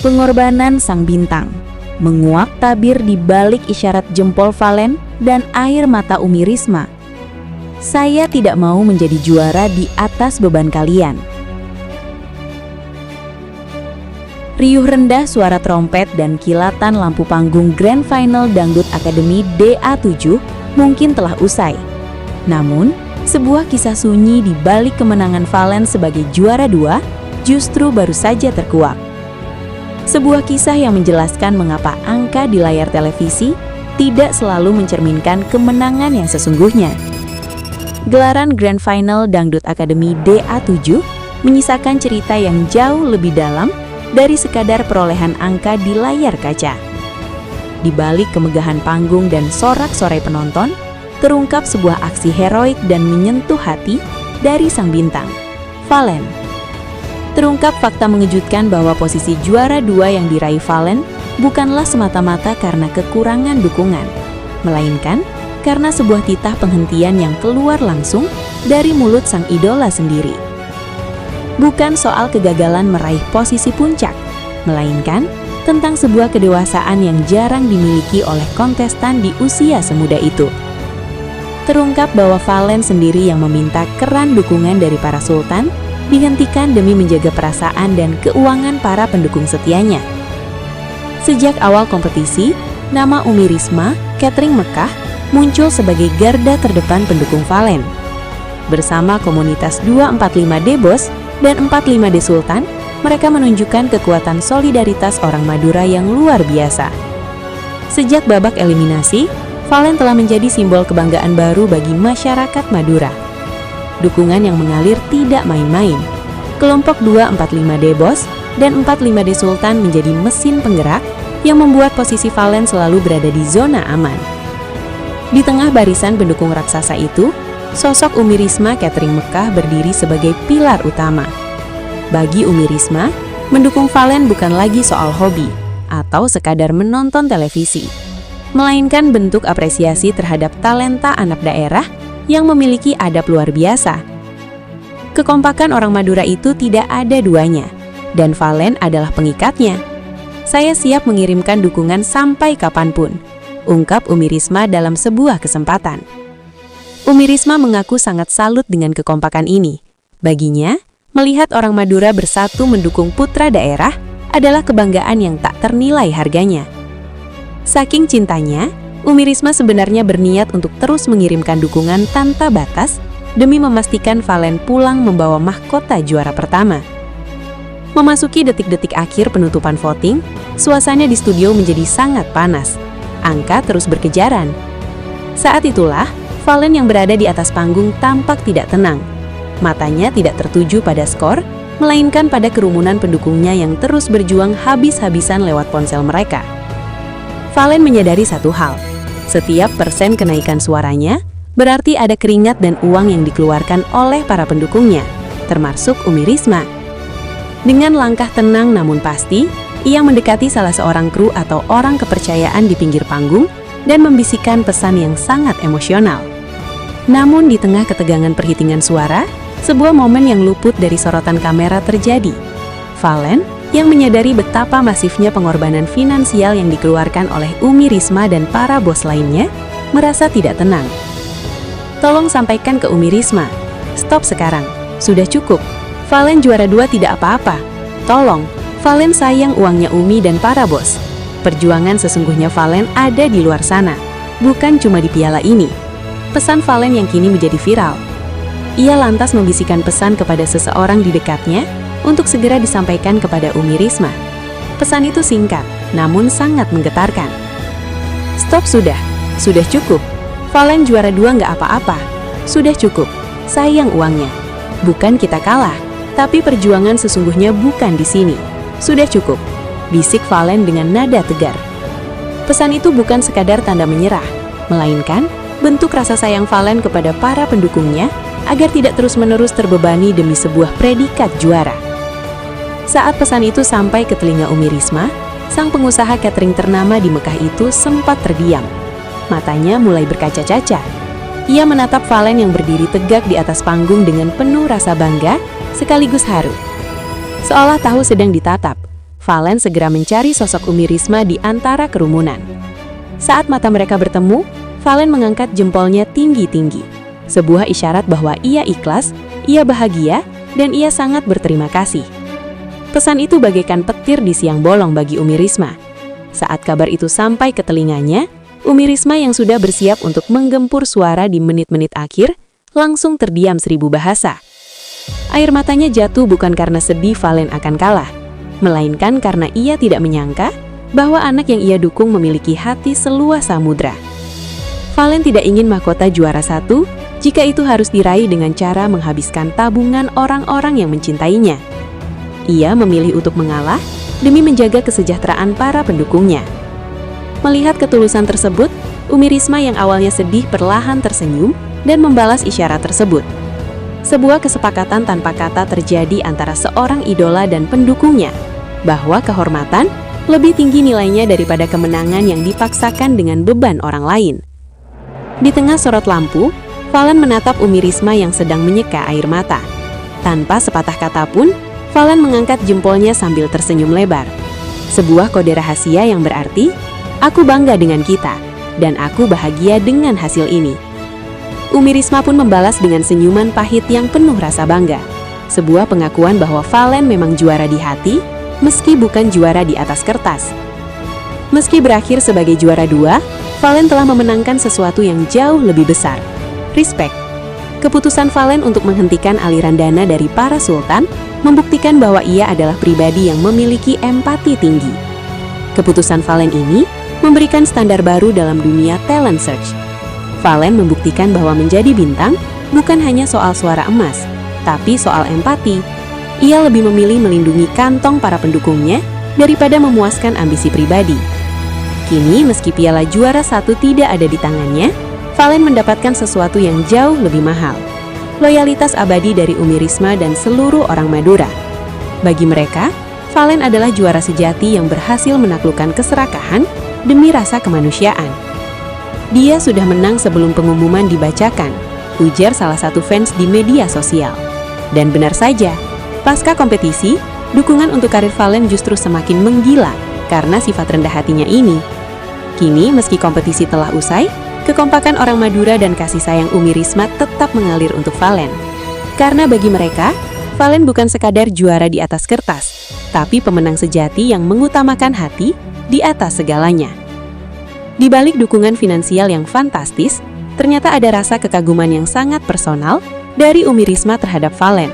Pengorbanan sang bintang. Menguak tabir di balik isyarat jempol Valen dan air mata Umi Risma. Saya tidak mau menjadi juara di atas beban kalian. Riuh rendah suara trompet dan kilatan lampu panggung Grand Final Dangdut Akademi DA7 mungkin telah usai. Namun, sebuah kisah sunyi di balik kemenangan Valen sebagai juara 2 justru baru saja terkuak. Sebuah kisah yang menjelaskan mengapa angka di layar televisi tidak selalu mencerminkan kemenangan yang sesungguhnya. Gelaran Grand Final Dangdut Akademi DA7 menyisakan cerita yang jauh lebih dalam dari sekadar perolehan angka di layar kaca. Di balik kemegahan panggung dan sorak-sorai penonton, terungkap sebuah aksi heroik dan menyentuh hati dari sang bintang, Valen. Terungkap fakta mengejutkan bahwa posisi juara 2 yang diraih Valen bukanlah semata-mata karena kekurangan dukungan, melainkan karena sebuah titah penghentian yang keluar langsung dari mulut sang idola sendiri. Bukan soal kegagalan meraih posisi puncak, melainkan tentang sebuah kedewasaan yang jarang dimiliki oleh kontestan di usia semuda itu. Terungkap bahwa Valen sendiri yang meminta keran dukungan dari para sultan dihentikan demi menjaga perasaan dan keuangan para pendukung setianya. Sejak awal kompetisi, nama Umi Risma, Catering Mekah, muncul sebagai garda terdepan pendukung Valen. Bersama komunitas 245D Bos dan 45D Sultan, mereka menunjukkan kekuatan solidaritas orang Madura yang luar biasa. Sejak babak eliminasi, Valen telah menjadi simbol kebanggaan baru bagi masyarakat Madura. Dukungan yang mengalir tidak main-main. Kelompok 245D Bos dan 45D Sultan menjadi mesin penggerak yang membuat posisi Valen selalu berada di zona aman. Di tengah barisan pendukung raksasa itu, sosok Umi Risma Catering Mekah berdiri sebagai pilar utama. Bagi Umi Risma, mendukung Valen bukan lagi soal hobi atau sekadar menonton televisi, melainkan bentuk apresiasi terhadap talenta anak daerah yang memiliki adab luar biasa. Kekompakan orang Madura itu tidak ada duanya, dan Valen adalah pengikatnya. Saya siap mengirimkan dukungan sampai kapanpun, ungkap Umi Risma dalam sebuah kesempatan. Umi Risma mengaku sangat salut dengan kekompakan ini. Baginya, melihat orang Madura bersatu mendukung putra daerah adalah kebanggaan yang tak ternilai harganya. Saking cintanya, Umi Risma sebenarnya berniat untuk terus mengirimkan dukungan tanpa batas demi memastikan Valen pulang membawa mahkota juara pertama. Memasuki detik-detik akhir penutupan voting, suasana di studio menjadi sangat panas. Angka terus berkejaran. Saat itulah, Valen yang berada di atas panggung tampak tidak tenang. Matanya tidak tertuju pada skor, melainkan pada kerumunan pendukungnya yang terus berjuang habis-habisan lewat ponsel mereka. Valen menyadari satu hal. Setiap persen kenaikan suaranya berarti ada keringat dan uang yang dikeluarkan oleh para pendukungnya, termasuk Umi Risma. Dengan langkah tenang namun pasti, ia mendekati salah seorang kru atau orang kepercayaan di pinggir panggung dan membisikkan pesan yang sangat emosional. Namun di tengah ketegangan perhitungan suara, sebuah momen yang luput dari sorotan kamera terjadi. Valen yang menyadari betapa masifnya pengorbanan finansial yang dikeluarkan oleh Umi Risma dan para bos lainnya, merasa tidak tenang. Tolong sampaikan ke Umi Risma, stop sekarang, sudah cukup. Valen juara 2 tidak apa-apa. Tolong, Valen sayang uangnya Umi dan para bos. Perjuangan sesungguhnya Valen ada di luar sana, bukan cuma di piala ini. Pesan Valen yang kini menjadi viral. Ia lantas membisikkan pesan kepada seseorang di dekatnya untuk segera disampaikan kepada Umi Risma. Pesan itu singkat, namun sangat menggetarkan. Stop sudah cukup. Valen juara 2 nggak apa-apa. Sudah cukup, sayang uangnya. Bukan kita kalah, tapi perjuangan sesungguhnya bukan di sini. Sudah cukup, bisik Valen dengan nada tegar. Pesan itu bukan sekadar tanda menyerah, melainkan bentuk rasa sayang Valen kepada para pendukungnya agar tidak terus-menerus terbebani demi sebuah predikat juara. Saat pesan itu sampai ke telinga Umi Risma, sang pengusaha catering ternama di Mekah itu sempat terdiam. Matanya mulai berkaca-kaca. Ia menatap Valen yang berdiri tegak di atas panggung dengan penuh rasa bangga sekaligus haru. Seolah tahu sedang ditatap, Valen segera mencari sosok Umi Risma di antara kerumunan. Saat mata mereka bertemu, Valen mengangkat jempolnya tinggi-tinggi. Sebuah isyarat bahwa ia ikhlas, ia bahagia, dan ia sangat berterima kasih. Pesan itu bagaikan petir di siang bolong bagi Umi Risma. Saat kabar itu sampai ke telinganya, Umi Risma yang sudah bersiap untuk menggempur suara di menit-menit akhir, langsung terdiam 1000 bahasa. Air matanya jatuh bukan karena sedih Valen akan kalah, melainkan karena ia tidak menyangka bahwa anak yang ia dukung memiliki hati seluas samudra. Valen tidak ingin mahkota juara 1 jika itu harus diraih dengan cara menghabiskan tabungan orang-orang yang mencintainya. Ia memilih untuk mengalah demi menjaga kesejahteraan para pendukungnya. Melihat ketulusan tersebut, Umi Risma yang awalnya sedih perlahan tersenyum dan membalas isyarat tersebut. Sebuah kesepakatan tanpa kata terjadi antara seorang idola dan pendukungnya, bahwa kehormatan lebih tinggi nilainya daripada kemenangan yang dipaksakan dengan beban orang lain. Di tengah sorot lampu, Valen menatap Umi Risma yang sedang menyeka air mata. Tanpa sepatah kata pun, Valen mengangkat jempolnya sambil tersenyum lebar. Sebuah kode rahasia yang berarti, aku bangga dengan kita, dan aku bahagia dengan hasil ini. Umi Risma pun membalas dengan senyuman pahit yang penuh rasa bangga. Sebuah pengakuan bahwa Valen memang juara di hati, meski bukan juara di atas kertas. Meski berakhir sebagai juara 2, Valen telah memenangkan sesuatu yang jauh lebih besar. Respect. Keputusan Valen untuk menghentikan aliran dana dari para sultan membuktikan bahwa ia adalah pribadi yang memiliki empati tinggi. Keputusan Valen ini memberikan standar baru dalam dunia talent search. Valen membuktikan bahwa menjadi bintang bukan hanya soal suara emas, tapi soal empati. Ia lebih memilih melindungi kantong para pendukungnya daripada memuaskan ambisi pribadi. Kini, meski piala juara 1 tidak ada di tangannya, Valen mendapatkan sesuatu yang jauh lebih mahal. Loyalitas abadi dari Umi Risma dan seluruh orang Madura. Bagi mereka, Valen adalah juara sejati yang berhasil menaklukkan keserakahan demi rasa kemanusiaan. Dia sudah menang sebelum pengumuman dibacakan, ujar salah satu fans di media sosial. Dan benar saja, pasca kompetisi, dukungan untuk karir Valen justru semakin menggila karena sifat rendah hatinya ini. Kini, meski kompetisi telah usai, kekompakan orang Madura dan kasih sayang Umi Risma tetap mengalir untuk Valen. Karena bagi mereka, Valen bukan sekadar juara di atas kertas, tapi pemenang sejati yang mengutamakan hati di atas segalanya. Di balik dukungan finansial yang fantastis, ternyata ada rasa kekaguman yang sangat personal dari Umi Risma terhadap Valen.